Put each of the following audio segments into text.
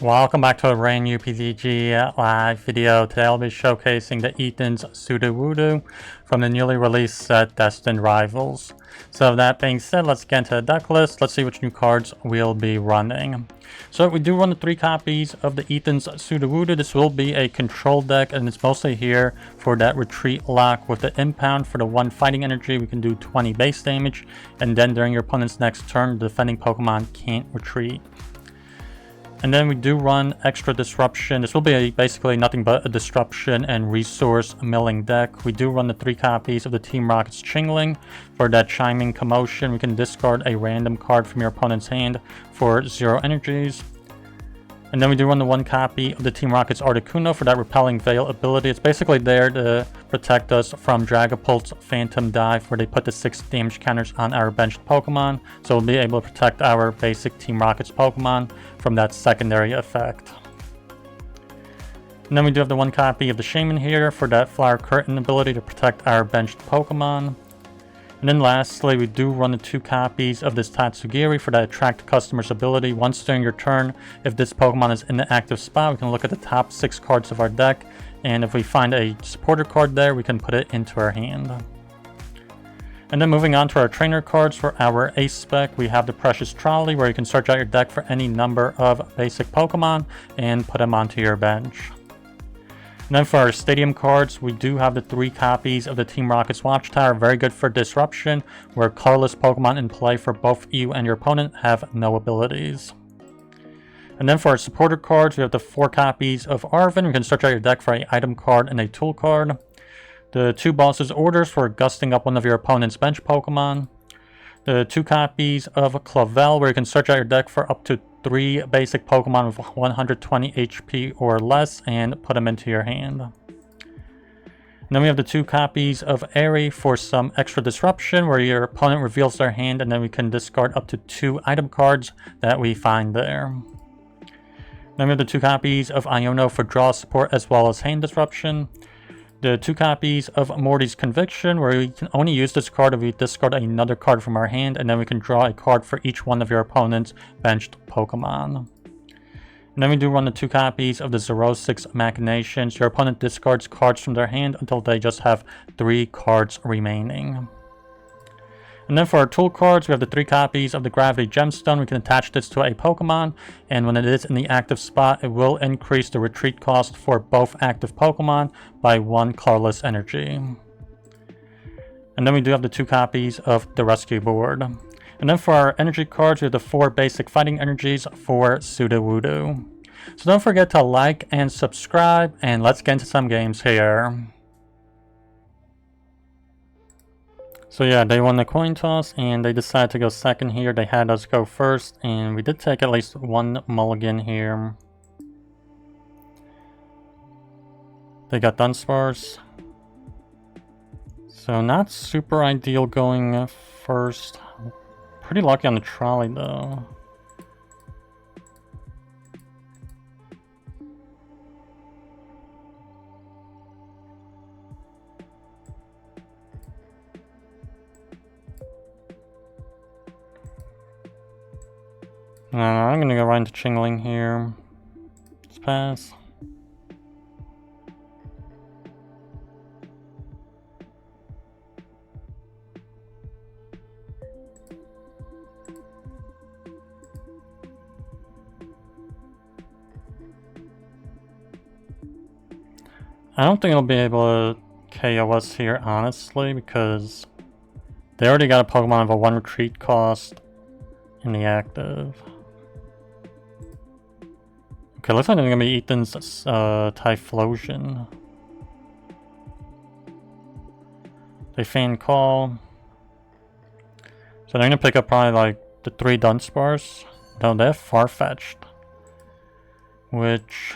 Welcome back to a brand new PTCG live video. Today I'll be showcasing the Ethan's Sudowoodo from the newly released set Destined Rivals. So with that being said, let's get into the deck list. Let's see which new cards we'll be running. So we do run the 3 copies of the Ethan's Sudowoodo. This will be a control deck and it's mostly here for that retreat lock with the impound. For the 1 fighting energy, we can do 20 base damage, and then during your opponent's next turn, the defending Pokemon can't retreat. And then we do run extra disruption. This will be basically nothing but a disruption and resource milling deck. We do run the 3 copies of the Team Rocket's Chingling. For that Shaymin commotion, we can discard a random card from your opponent's hand for 0 energies. And then we do run the 1 copy of the Team Rocket's Articuno for that Repelling Veil ability. It's basically there to protect us from Dragapult's Phantom Dive, where they put the 6 damage counters on our benched Pokemon. So we'll be able to protect our basic Team Rocket's Pokemon from that secondary effect. And then we do have the 1 copy of the Shaymin here for that Flower Curtain ability to protect our benched Pokemon. And then lastly, we do run the 2 copies of this Tatsugiri for that Attract Customer's ability. Once during your turn, if this Pokemon is in the active spot, we can look at the top 6 cards of our deck, and if we find a supporter card there, we can put it into our hand. And then moving on to our trainer cards, for our ace spec, we have the Precious Trolley, where you can search out your deck for any number of basic Pokemon and put them onto your bench. And then for our stadium cards, we do have the 3 copies of the Team Rocket's Watchtower, very good for disruption, where colorless Pokemon in play for both you and your opponent have no abilities. And then for our supporter cards, we have the 4 copies of Arven. You can search out your deck for an item card and a tool card. The 2 Boss's Orders for gusting up one of your opponent's bench Pokemon. The 2 copies of Clavell, where you can search out your deck for up to 3 basic Pokemon with 120 HP or less and put them into your hand. And then we have the 2 copies of Eri for some extra disruption, where your opponent reveals their hand and then we can discard up to 2 item cards that we find there. Then we have the 2 copies of Iono for draw support as well as hand disruption. The 2 copies of Morty's Conviction, where we can only use this card if we discard another card from our hand, and then we can draw a card for each one of your opponent's benched Pokemon. And then we do run the 2 copies of the Xerosic Machinations. Your opponent discards cards from their hand until they just have 3 cards remaining. And then for our tool cards, we have the 3 copies of the Gravity Gemstone. We can attach this to a Pokemon, and when it is in the active spot, it will increase the retreat cost for both active Pokemon by 1 colorless energy. And then we do have the 2 copies of the Rescue Board. And then for our energy cards, we have the 4 basic fighting energies for Sudowoodo. So don't forget to like and subscribe, and let's get into some games here. So yeah, they won the coin toss and they decided to go second here. They had us go first, and we did take at least 1 mulligan here. They got Dunsparce. So not super ideal going first. Pretty lucky on the trolley though. I'm gonna go right into Chingling here. Just pass. I don't think I'll be able to KO us here, honestly, because they already got a Pokemon of a 1 retreat cost in the active. Okay, looks like they're gonna be Ethan's Typhlosion. They Fan Call. So they're gonna pick up probably like the 3 Dunsparce. No, they have Farfetch'd. Which,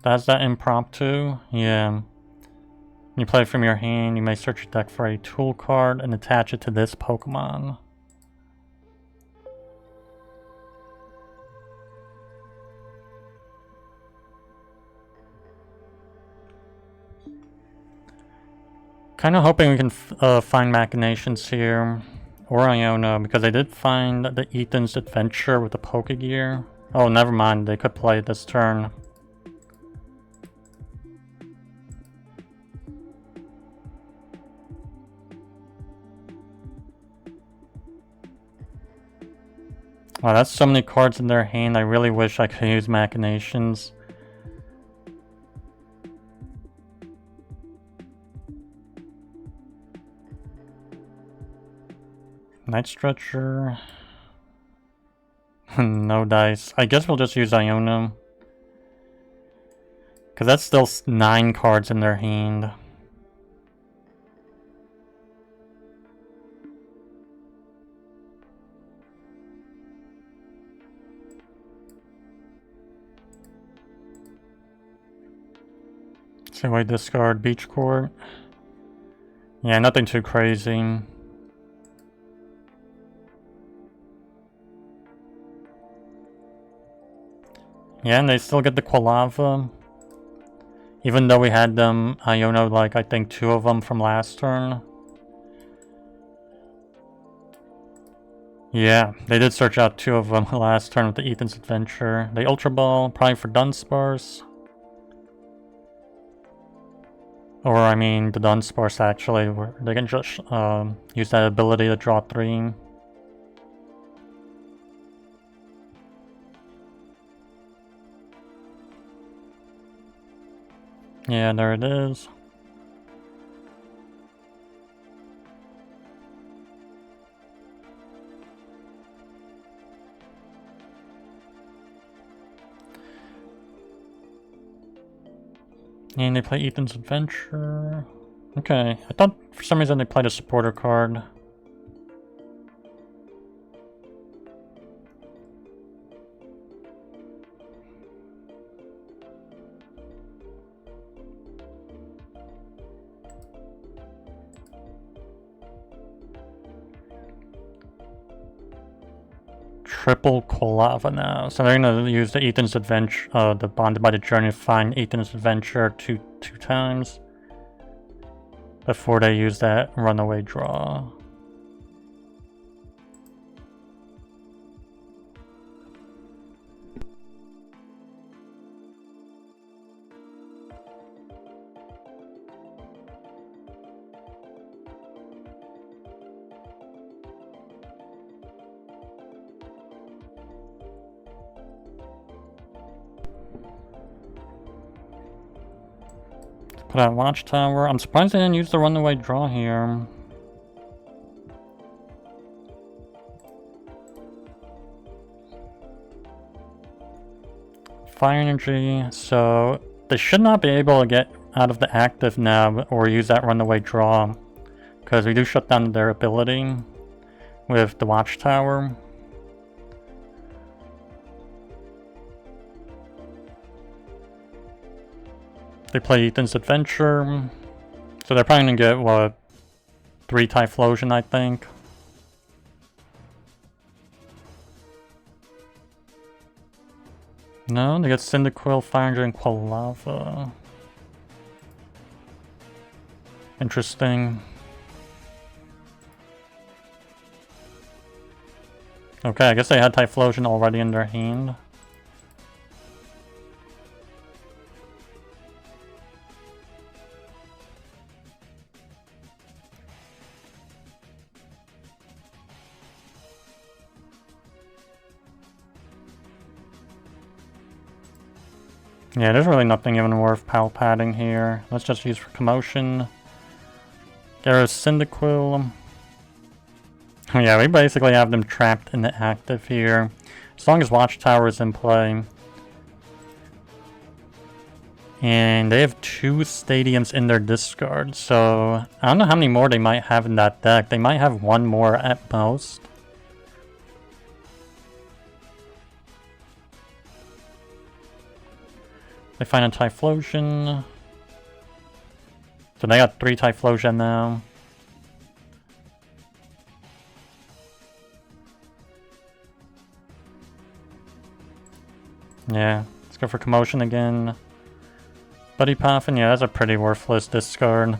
that's that impromptu. Yeah. When you play it from your hand, you may search your deck for a tool card and attach it to this Pokemon. Kind of hoping we can find Machinations here, or Iono, because I did find the Ethan's Adventure with the Pokegear. Oh, never mind. They could play this turn. Wow, that's so many cards in their hand. I really wish I could use Machinations. Night Stretcher. No dice. I guess we'll just use Iono. Because that's still 9 cards in their hand. So we discard Beach Court. Yeah, nothing too crazy. Yeah, and they still get the Quilava. Even though we had them, Iono, like, I think 2 of them from last turn. Yeah, they did search out 2 of them last turn with the Ethan's Adventure. They Ultra Ball, probably for Dunsparce. Or, I mean, the Dunsparce actually, where they can just use that ability to draw 3. Yeah, there it is. And they play Ethan's Adventure. Okay, I thought for some reason they played a supporter card. Triple Quilava now. So they're gonna use the Ethan's Adventure, the Bonded by the Journey to find Ethan's Adventure two times before they use that runaway draw. Put out Watchtower. I'm surprised they didn't use the runaway draw here. Fire Energy, so they should not be able to get out of the active now or use that runaway draw, because we do shut down their ability with the Watchtower. They play Ethan's Adventure, so they're probably gonna get, what, 3 Typhlosion, I think. No, they get Cyndaquil, Fire Energy, and Quilava. Interesting. Okay, I guess they had Typhlosion already in their hand. Yeah, there's really nothing even worth Pal Padding here. Let's just use for Commotion. There's Cyndaquil. Yeah, we basically have them trapped in the active here. As long as Watchtower is in play. And they have 2 Stadiums in their discard, so I don't know how many more they might have in that deck. They might have 1 more at most. They find a Typhlosion. So they got 3 Typhlosion now. Yeah, let's go for Commotion again. Buddy Poffin, yeah, that's a pretty worthless discard.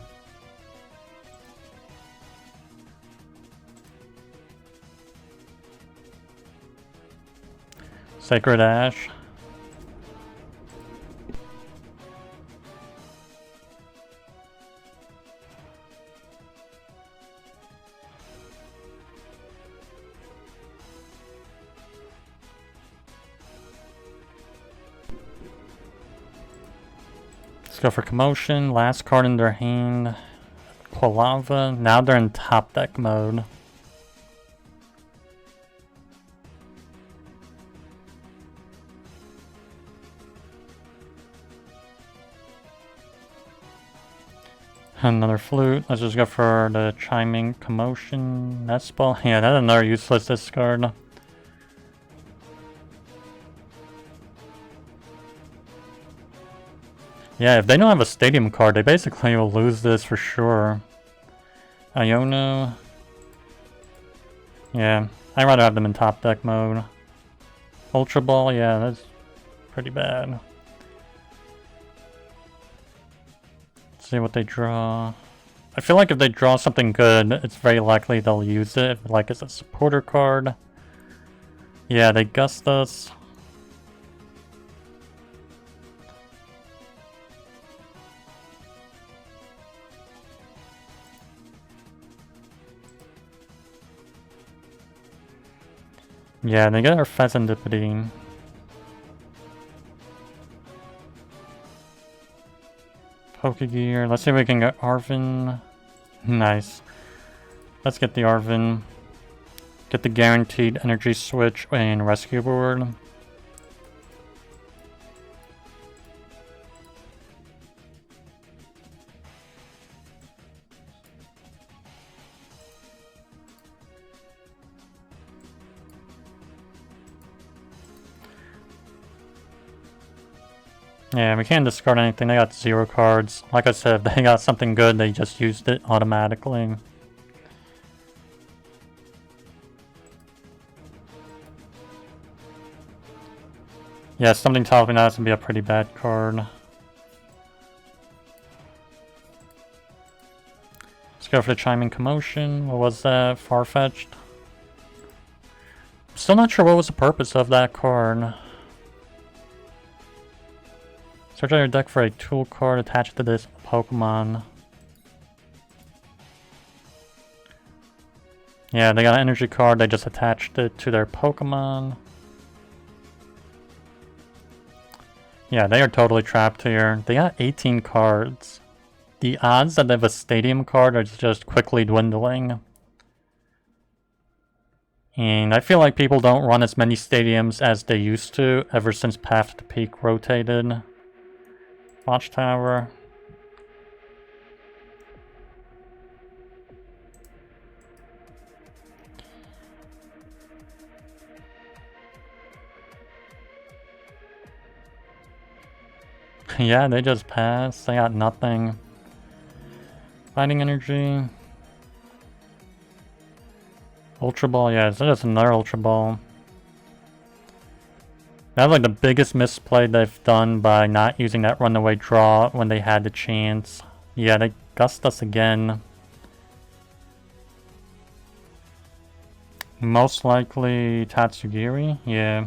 Sacred Ash. Let's go for Commotion. Last card in their hand. Quilava. Now they're in top deck mode. Another Flute. Let's just go for the Chiming Commotion. Nest Ball. Yeah, that's another useless discard. Yeah, if they don't have a stadium card, they basically will lose this for sure. Iono. Yeah, I'd rather have them in top deck mode. Ultra Ball, yeah, that's pretty bad. Let's see what they draw. I feel like if they draw something good, it's very likely they'll use it, like it's a supporter card. Yeah, they gust us. Yeah, they got our Fezandipiti. Pokegear. Let's see if we can get Arven. Nice. Let's get the Arven. Get the guaranteed energy switch and rescue board. Yeah, we can't discard anything. They got 0 cards. Like I said, if they got something good, they just used it automatically. Yeah, something tells me that's gonna be a pretty bad card. Let's go for the Chiming Commotion. What was that? Far-fetched? Still not sure what was the purpose of that card. Search out your deck for a tool card attached to this Pokemon. Yeah, they got an energy card, they just attached it to their Pokemon. Yeah, they are totally trapped here. They got 18 cards. The odds that they have a stadium card are just quickly dwindling. And I feel like people don't run as many stadiums as they used to ever since Path to Peak rotated. Watchtower. Yeah, they just passed. They got nothing. Fighting Energy. Ultra Ball, yeah, it's just another Ultra Ball. That's like the biggest misplay they've done by not using that runaway draw when they had the chance. Yeah, they gust us again. Most likely Tatsugiri, yeah.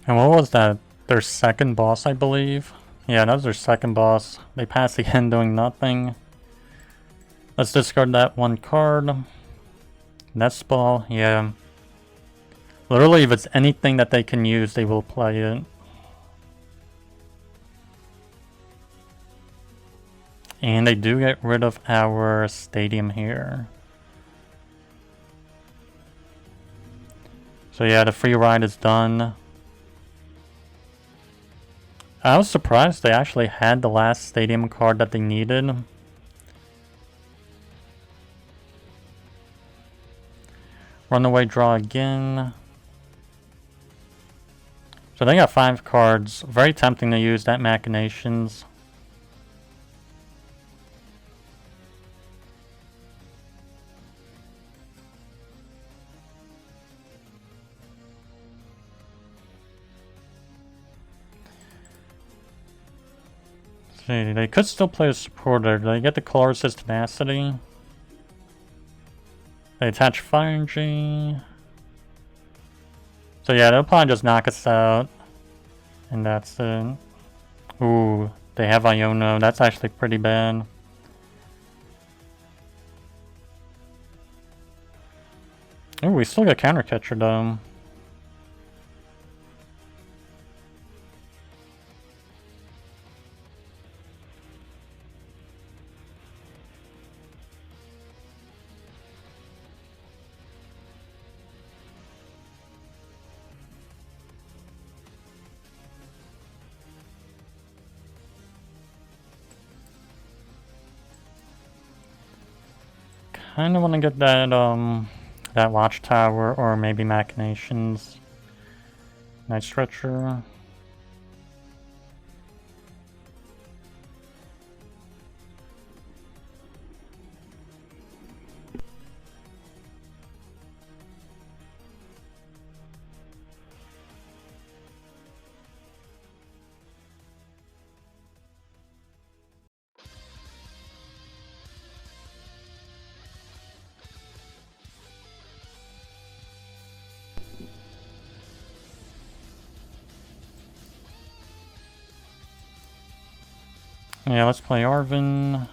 And what was that? Their second boss, I believe? Yeah, that was their second boss. They passed again doing nothing. Let's discard that one card. Nest Ball, yeah. Literally, if it's anything that they can use, they will play it. And they do get rid of our stadium here. So yeah, the free ride is done. I was surprised they actually had the last stadium card that they needed. Runaway draw again. So they got 5 cards. Very tempting to use that Machinations. See, they could still play a supporter. They get the Colossus Tenacity. They attach Fire Energy. So yeah, they'll probably just knock us out. And that's it. Ooh, they have Iono. That's actually pretty bad. Ooh, we still got Counter Catcher though. Kinda wanna get that that Watchtower or maybe Machinations. Night Stretcher. Yeah, let's play Arven.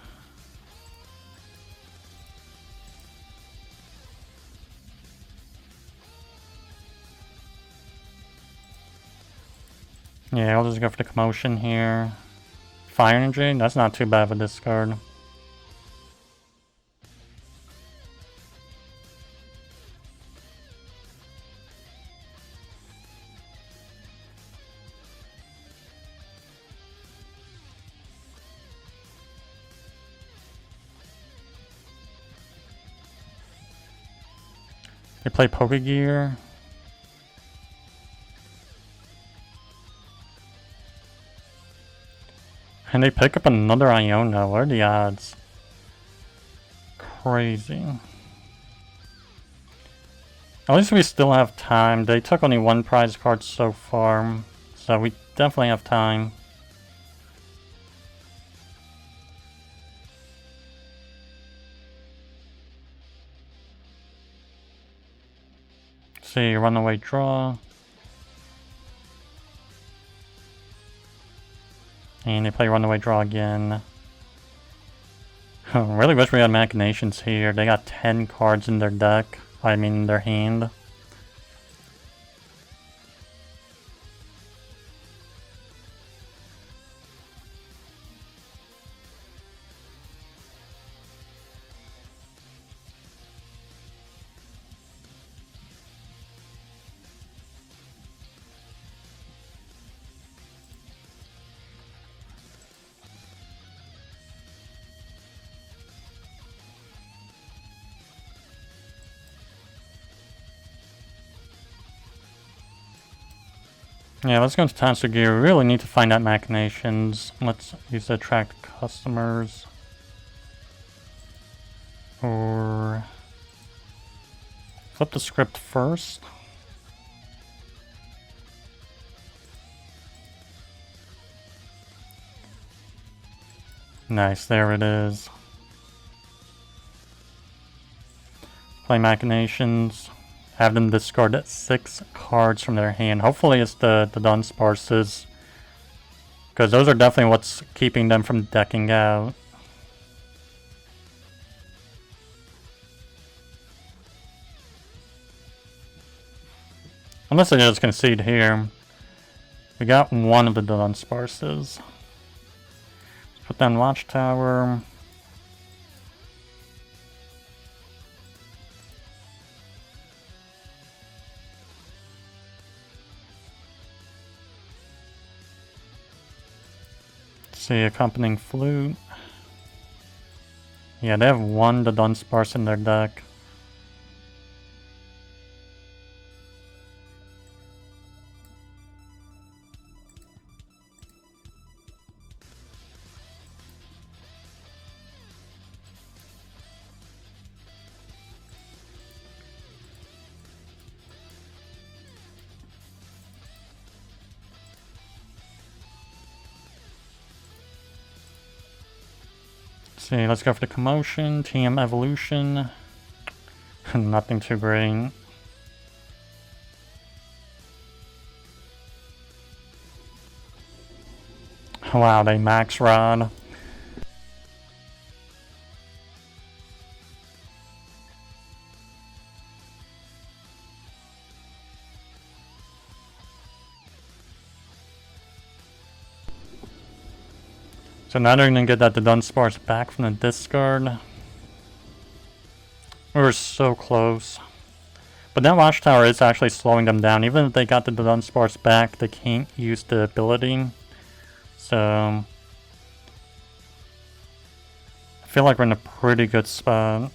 Yeah, I'll just go for the Commotion here. Fire Energy, that's not too bad of a discard. They play Pokegear. And they pick up another Iono. What are the odds? Crazy. At least we still have time. They took only 1 prize card so far. So we definitely have time. See, runaway draw. And they play runaway draw again. Really wish we had Machinations here. They got 10 cards in their deck. I mean, their hand. Yeah, let's go into Tatsugiri. We really need to find out Machinations. Let's use to attract customers. Or flip the script first. Nice, there it is. Play Machinations. Have them discard 6 cards from their hand. Hopefully it's the Dunsparces. Because those are definitely what's keeping them from decking out. Unless they just concede here. We got one of the Dunsparces. Let's put down Watchtower. See, Accompanying Flute. Yeah, they have one the Dunsparce in their deck. See, let's go for the Commotion, TM Evolution. Nothing too great. Wow, they max rod. So now they're gonna get that the Dunsparce back from the discard. We were so close. But that Watchtower is actually slowing them down. Even if they got the Dunsparce back, they can't use the ability. So I feel like we're in a pretty good spot.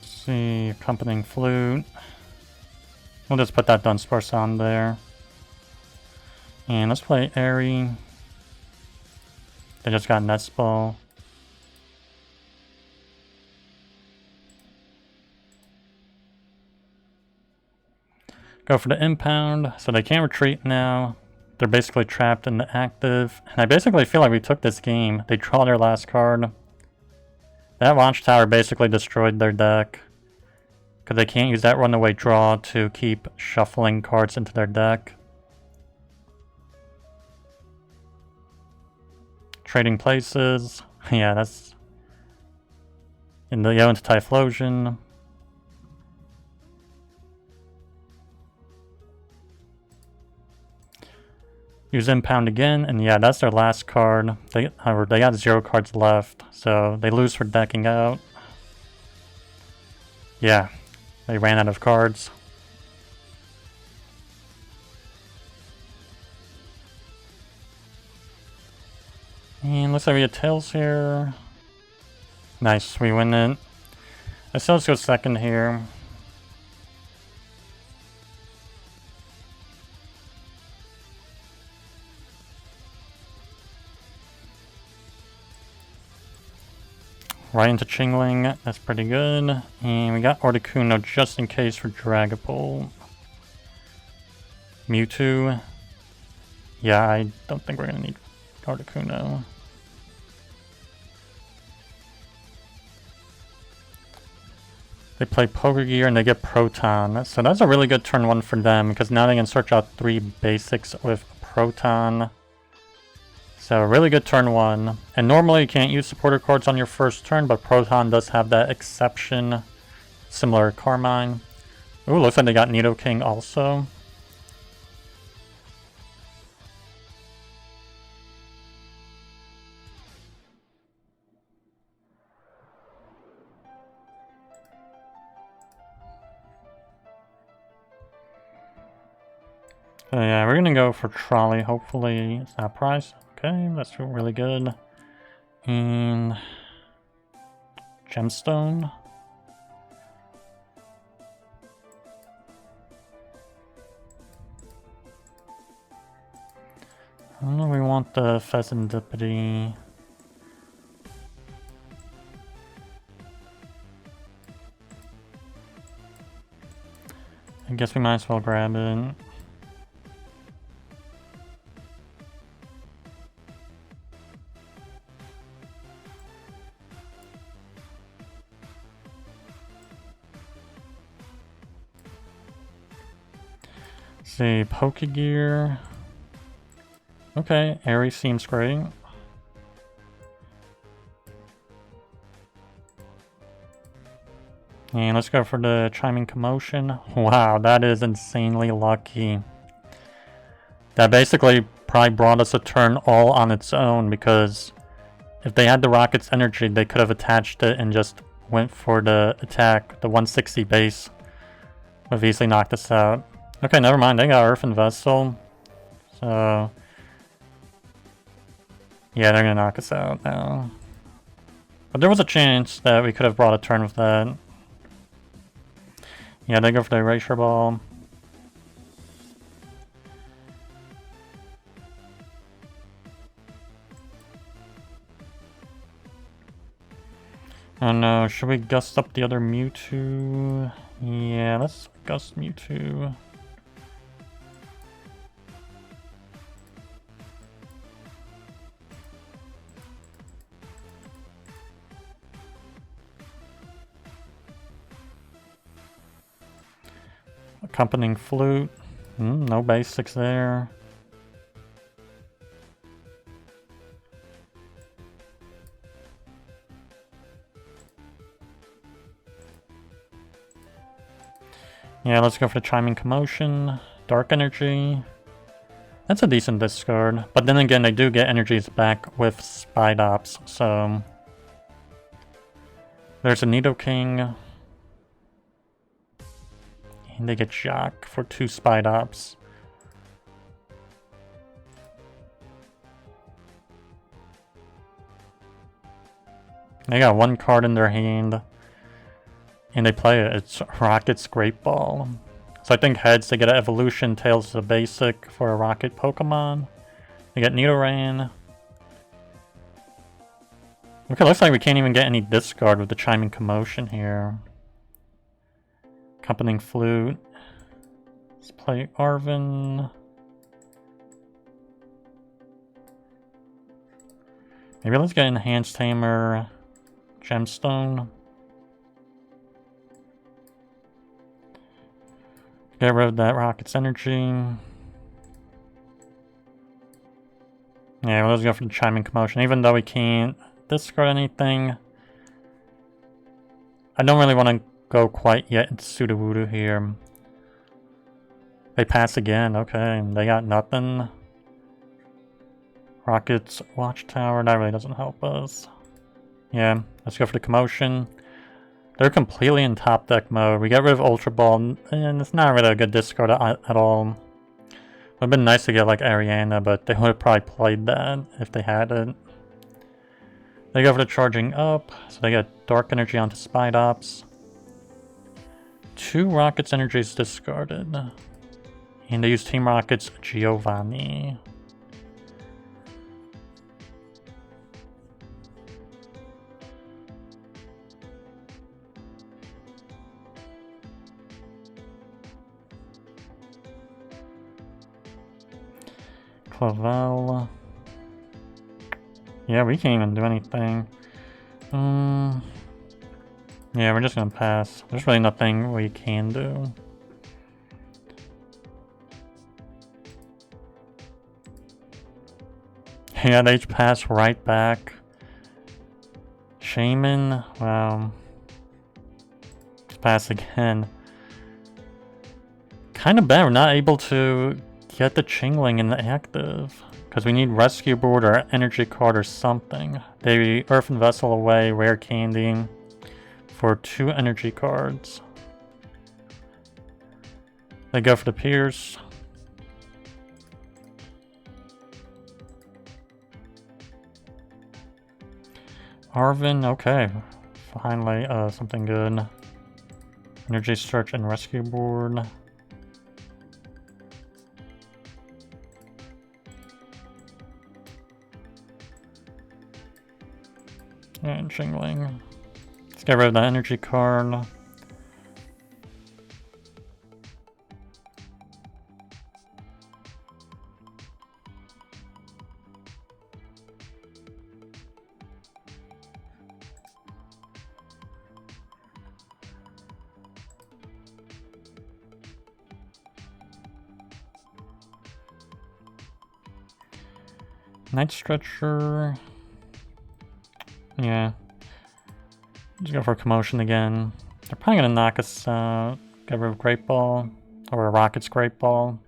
See, Accompanying Flute. We'll just put that Dunsparce on there. And let's play Eri. They just got Nest Ball. Go for the Impound, so they can't retreat now. They're basically trapped in the active. And I basically feel like we took this game. They draw their last card. That Watchtower basically destroyed their deck. Because they can't use that runaway draw to keep shuffling cards into their deck. Trading places. Yeah, that's... in the Iono to Typhlosion. Use Impound again, and yeah, that's their last card. They got 0 cards left, so they lose for decking out. Yeah, they ran out of cards. And looks like we get Tails here. Nice, we win it. I still go second here. Right into Chingling, that's pretty good. And we got Articuno just in case for Dragapult. Mewtwo. Yeah, I don't think we're gonna need Articuno. They play Pokegear and they get Proton. So that's a really good turn 1 for them because now they can search out 3 basics with Proton. So really good turn 1. And normally you can't use supporter cards on your first turn, but Proton does have that exception. Similar to Carmine. Ooh, looks like they got Nidoking also. So yeah, we're gonna go for Trolley. Hopefully it's not priced. Okay, that's really good. And Gemstone. I don't know, we want the Fezandipiti. I guess we might as well grab it. See, Pokegear. Okay, Eri seems great. And let's go for the Chiming Commotion. Wow, that is insanely lucky. That basically probably brought us a turn all on its own because if they had the Rocket's energy, they could have attached it and just went for the attack. The 160 base would have easily knocked us out. Okay, never mind. They got Earthen Vessel. So... yeah, they're gonna knock us out now. But there was a chance that we could have brought a turn with that. Yeah, they go for the Erasure Ball. Oh no, should we gust up the other Mewtwo? Yeah, let's gust Mewtwo. Accompanying Flute. No basics there. Yeah, let's go for the Chiming Commotion. Dark Energy. That's a decent discard. But then again, they do get energies back with Spidops, so... There's a Nidoking. And they get Shock for 2 Spidops. They got 1 card in their hand. And they play it. It's Rocket's Great Ball. So I think heads, they get an Evolution, tails is a basic for a Rocket Pokemon. They get Nidoran. Okay, looks like we can't even get any discard with the Chiming Commotion here. Accompanying Flute. Let's play Arven. Maybe let's get Enhanced Hammer Gemstone. Get rid of that Rocket's Energy. Yeah, let's go for the Chiming Commotion. Even though we can't discard anything, I don't really want to go quite yet into Sudowoodo here. They pass again, okay. They got nothing. Rocket's Watchtower, that really doesn't help us. Yeah, let's go for the Commotion. They're completely in top deck mode. We get rid of Ultra Ball, and it's not really a good discard at all. It would have been nice to get like Ariana, but they would have probably played that if they had it. They go for the Charging Up, so they get Dark Energy onto Spidops. 2 Rockets Energies discarded. And they use Team Rocket's Giovanni. Clavell. Yeah, we can't even do anything. Yeah, we're just gonna pass. There's really nothing we can do. Yeah, they pass right back. Shaymin, wow. Just pass again. Kind of bad we're not able to get the Chingling in the active. Because we need Rescue Board or Energy Card or something. They Earthen Vessel away, Rare Candy for 2 Energy Cards. They go for the Pierce. Arven, okay. Finally, something good. Energy Search and Rescue Board. And Chingling. Let's get rid of the energy card. Night Stretcher. Yeah. Just go for a Commotion again. They're probably gonna knock us out. Get rid of Great Ball. Or a Rocket's Great Ball.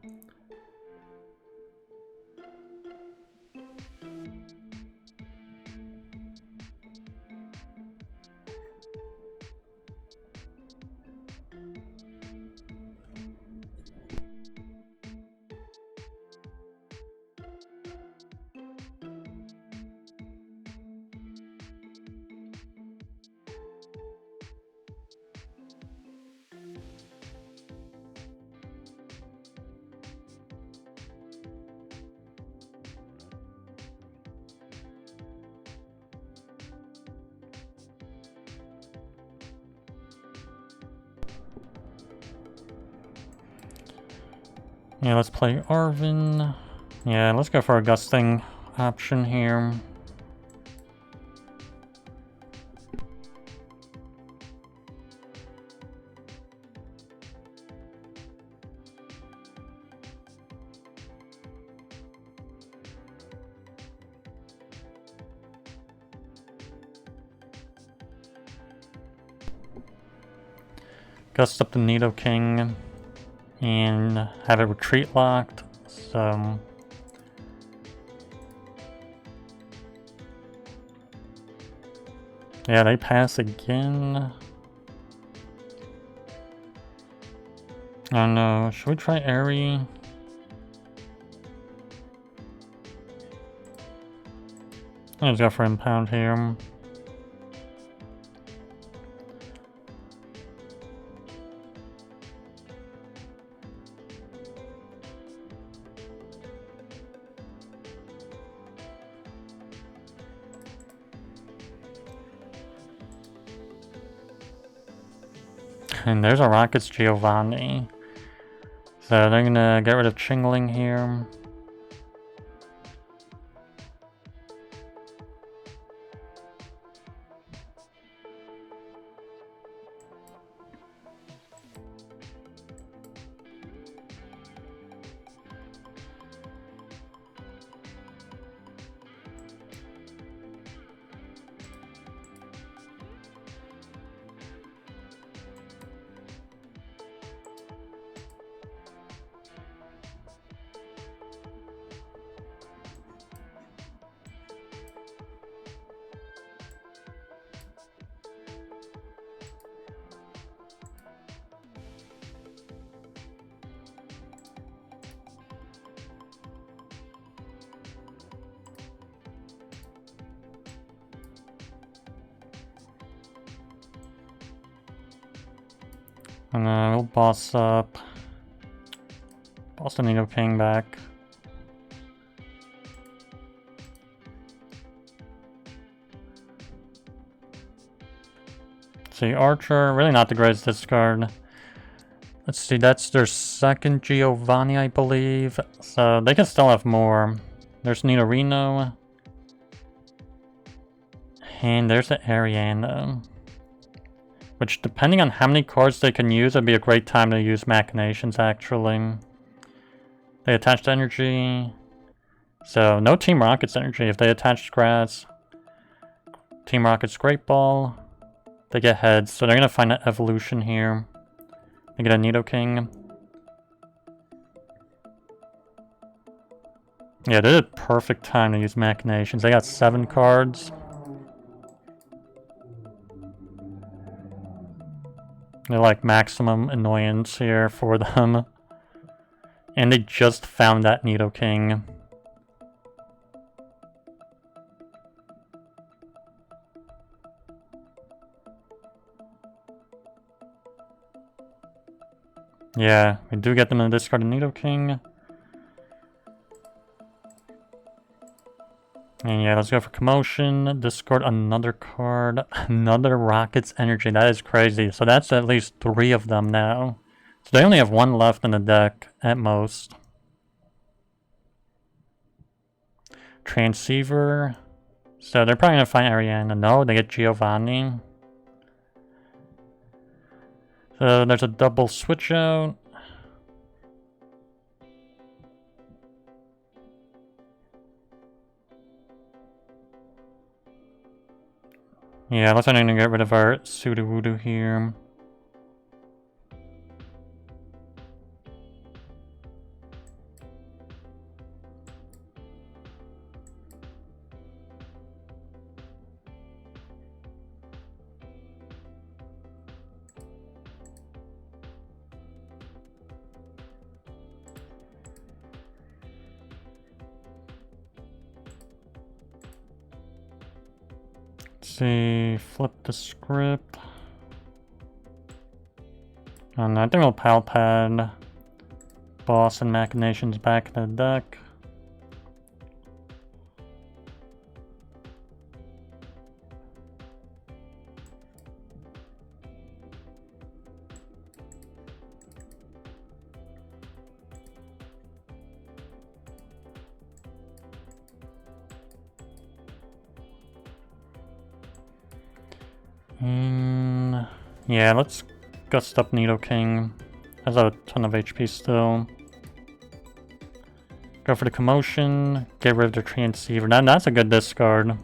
Yeah, let's play Arven. Yeah, let's go for a gusting option here. Gust up the Nidoking and have it retreat locked, so yeah, they pass again. Oh no, should we try Eri? Let's go for Impound here. And there's a Rocket's Giovanni. So they're gonna get rid of Chingling here. And we'll boss up. Boss the Nidoking back. See, Archer, really not the greatest discard. Let's see, that's their second Giovanni, I believe. So they can still have more. There's Nidorino. And there's the Ariana. Which, depending on how many cards they can use, it'd be a great time to use Machinations, actually. They attached Energy. So, no Team Rocket's Energy. If they attach Grass, Team Rocket's Great Ball, they get Heads. So they're going to find an Evolution here. They get a Nidoking. Yeah, this is a perfect time to use Machinations. They got 7 cards. They're like maximum annoyance here for them. And they just found that Nidoking. Yeah, we do get them to discard a Nidoking. And yeah, let's go for Commotion. Discard another card. Another Rocket's Energy. That is crazy. So that's at least 3 of them now. So they only have 1 left in the deck at most. Transceiver. So they're probably going to find Ariana. No, they get Giovanni. So there's a double switch out. Yeah, let's not even get rid of our Sudowoodo here. See, flip the script. And I think we'll Pal Pad Boss and Machinations back in the deck. Yeah, let's gust up Nidoking. Has a ton of HP still. Go for the Commotion. Get rid of the Transceiver. That's a good discard.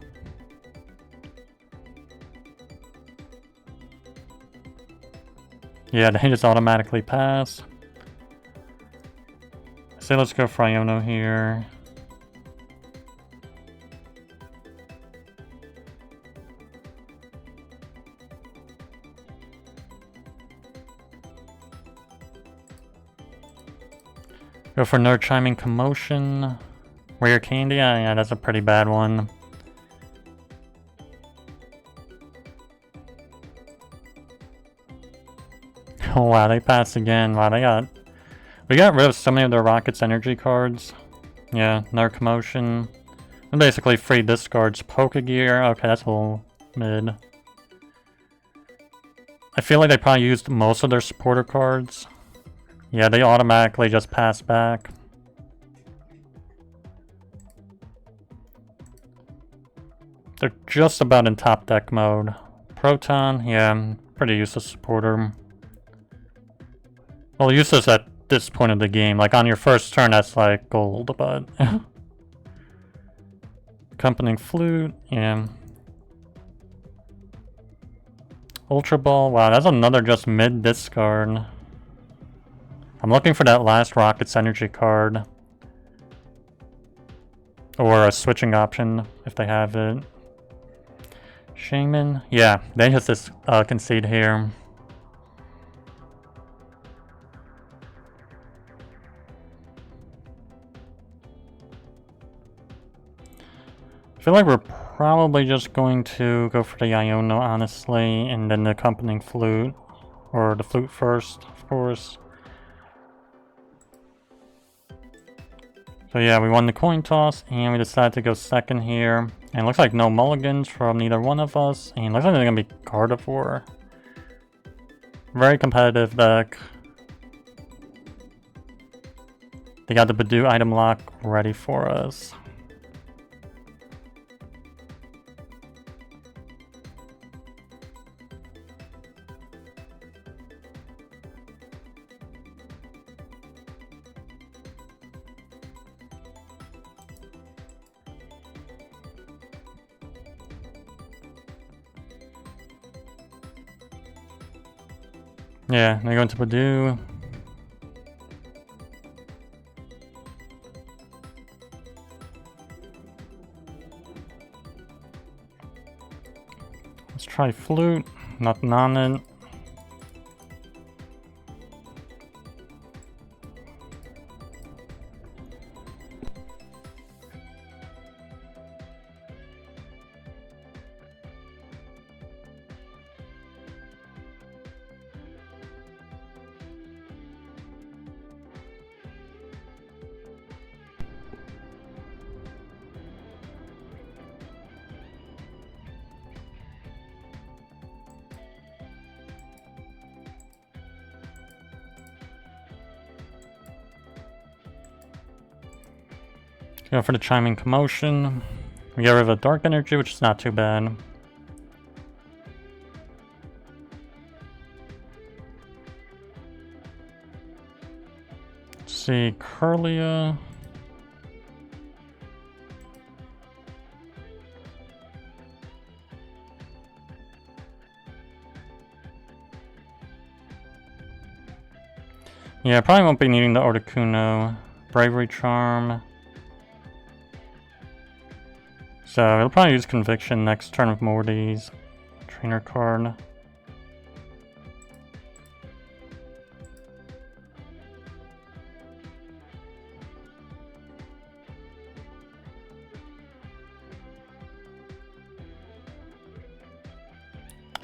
Yeah, they just automatically pass. So let's go for Iono here. Go for Nerd Chiming Commotion. Rare Candy? Yeah, that's a pretty bad one. Oh wow, they passed again. Wow, we got rid of so many of their Rocket's energy cards. Yeah, Nerd Commotion. And basically free discards. Pokegear. Okay, that's a little mid. I feel like they probably used most of their supporter cards. Yeah, they automatically just pass back. They're just about in top deck mode. Proton, yeah, pretty useless supporter. Well, useless at this point of the game. Like on your first turn, that's like gold, but... Accompanying Flute, yeah. Ultra Ball, wow, that's another just mid discard. I'm looking for that last Rocket's energy card. Or a switching option, if they have it. Shaymin, yeah, they hit this concede here. I feel like we're probably just going to go for the Iono, honestly, and then the Accompanying Flute. Or the Flute first, of course. So yeah, we won the coin toss, and we decided to go second here. And it looks like no mulligans from neither one of us, and it looks like they're going to be Gardevoir. Very competitive deck. They got the Badoo item lock ready for us. Yeah, they're going to Badoo. Let's try Flute. Nothing on it. Go for the Chiming Commotion. We get rid of a Dark Energy, which is not too bad. Let's see, Curlia. Yeah, probably won't be needing the Articuno. Bravery Charm. So he'll probably use Conviction next turn of Morty's trainer card.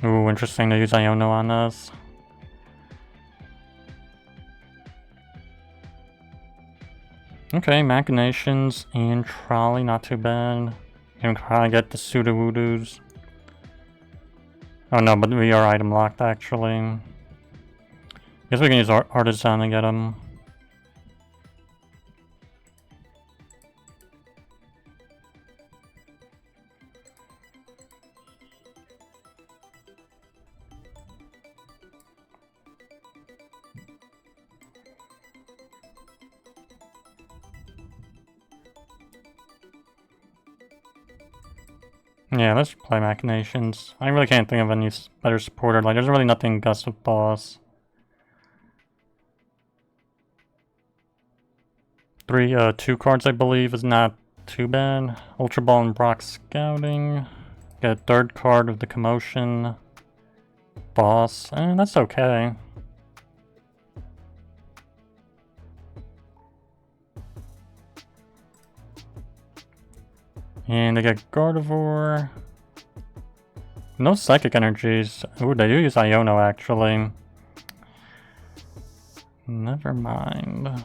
Ooh, interesting to use Iono on us. Okay, Machinations and Trolley, not too bad. You can probably get the Sudowoodos. Oh no, but we are item locked actually. Guess we can use Artisan to get them. Yeah, let's play Machinations. I really can't think of any better supporter. Like, there's really nothing Gust with Boss. 2 cards, I believe, is not too bad. Ultra Ball and Brock Scouting. Get a 3rd card of the Commotion. Boss. That's okay. And they get Gardevoir. No Psychic Energies. Ooh, they do use Iono, actually. Never mind.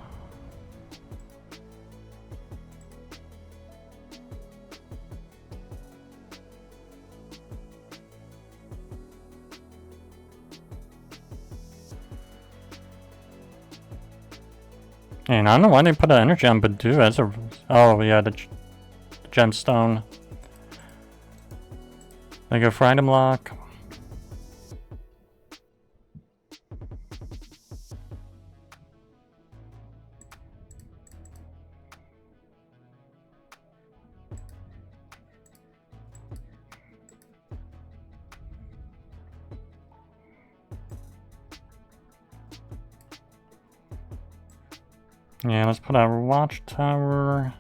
And I don't know why they put an energy on Badu as a... Oh, yeah, the Gemstone. They go for item lock. Yeah, let's put our Watchtower.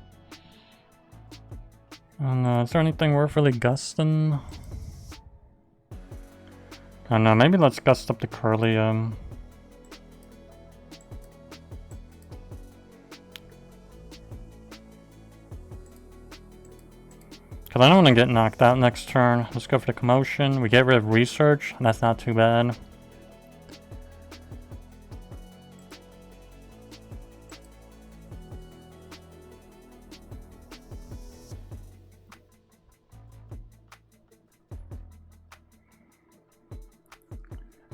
And is there anything worth really gusting? I don't know, maybe let's gust up the Curlium. Because I don't want to get knocked out next turn. Let's go for the Commotion. We get rid of Research, and that's not too bad.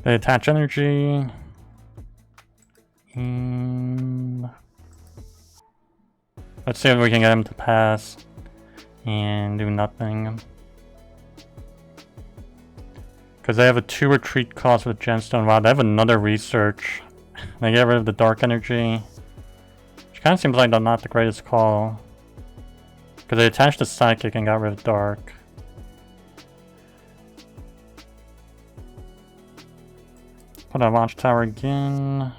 They attach energy. And let's see if we can get him to pass and do nothing. Because they have a 2 retreat cost with Gemstone. Wow, they have another Research. They get rid of the dark energy. Which kind of seems like not the greatest call. Because they attached the Psychic and got rid of dark. Put our Watchtower again.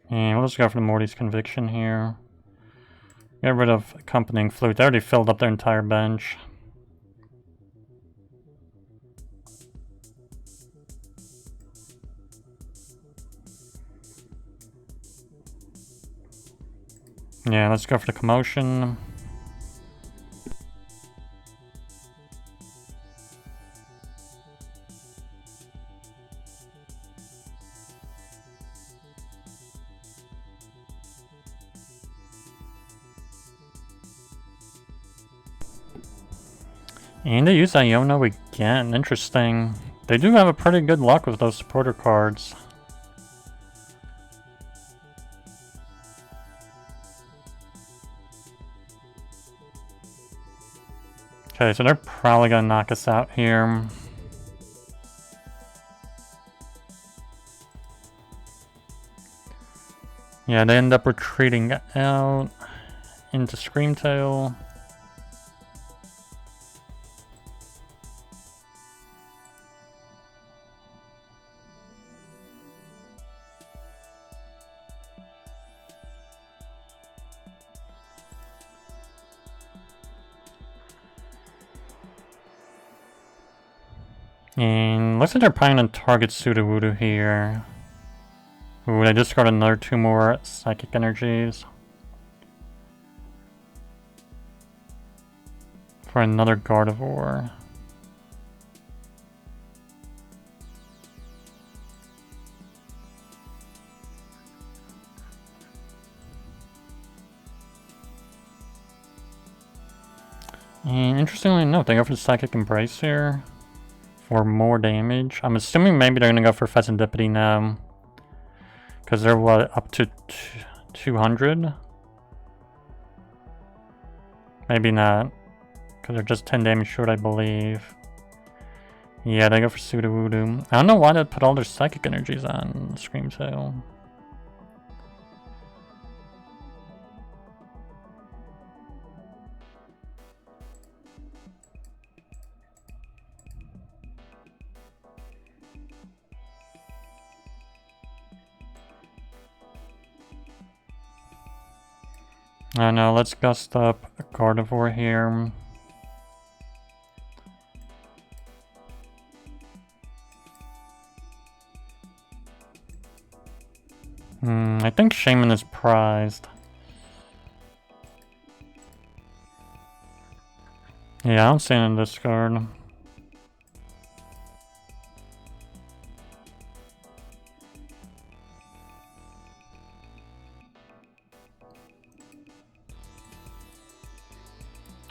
And we'll just go for the Morty's Conviction here. Get rid of Accompanying Flute. They already filled up their entire bench. Yeah, let's go for the Commotion. And they use Iono again. Interesting. They do have a pretty good luck with those supporter cards. Okay, so they're probably gonna knock us out here. Yeah, they end up retreating out into Screamtail. And looks like they're probably gonna target Sudowoodo here. Ooh, they just got another 2 more Psychic Energies. For another Gardevoir. And interestingly enough, they go for the Psychic Embrace here. For more damage. I'm assuming maybe they're gonna go for Fezandipiti now. Because they're what, up to 200? Maybe not. Because they're just 10 damage short, I believe. Yeah, they go for Sudowoodo. I don't know why they put all their Psychic Energies on Screamtail. I know, let's gust up a Gardevoir here. I think Shaymin is prized. Yeah, I don't see it in this card.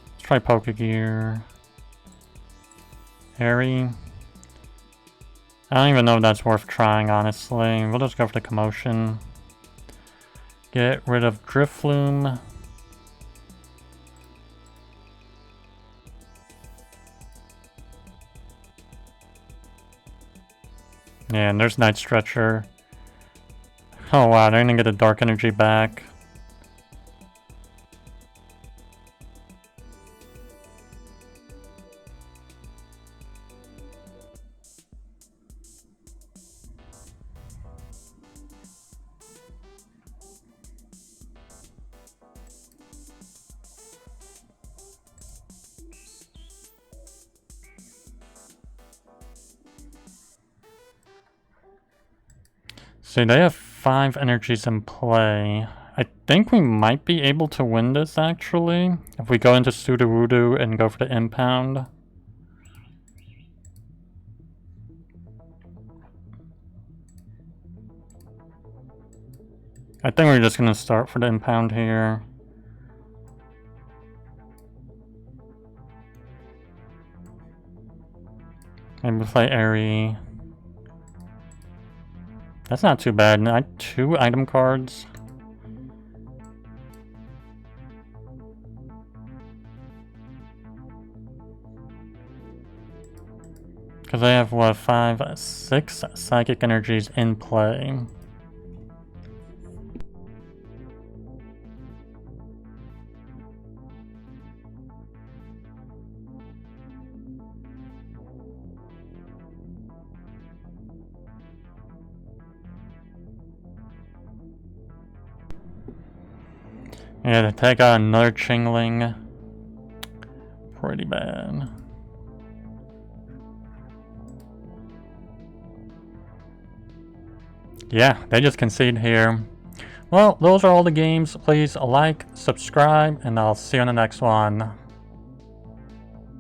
Let's try Pokegear. Eri. I don't even know if that's worth trying, honestly. We'll just go for the Commotion. Get rid of Drifloon. Yeah, and there's Night Stretcher. Oh wow, they're gonna get a Dark Energy back. See, they have 5 energies in play. I think we might be able to win this, actually. If we go into Sudowoodo and go for the Impound. I think we're just going to start for the Impound here. Maybe play Eri. That's not too bad. 2 item cards. Because I have, what, 5, 6 psychic energies in play. Yeah, to take out another Chingling. Pretty bad. Yeah, they just concede here. Well, those are all the games. Please like, subscribe, and I'll see you on the next one.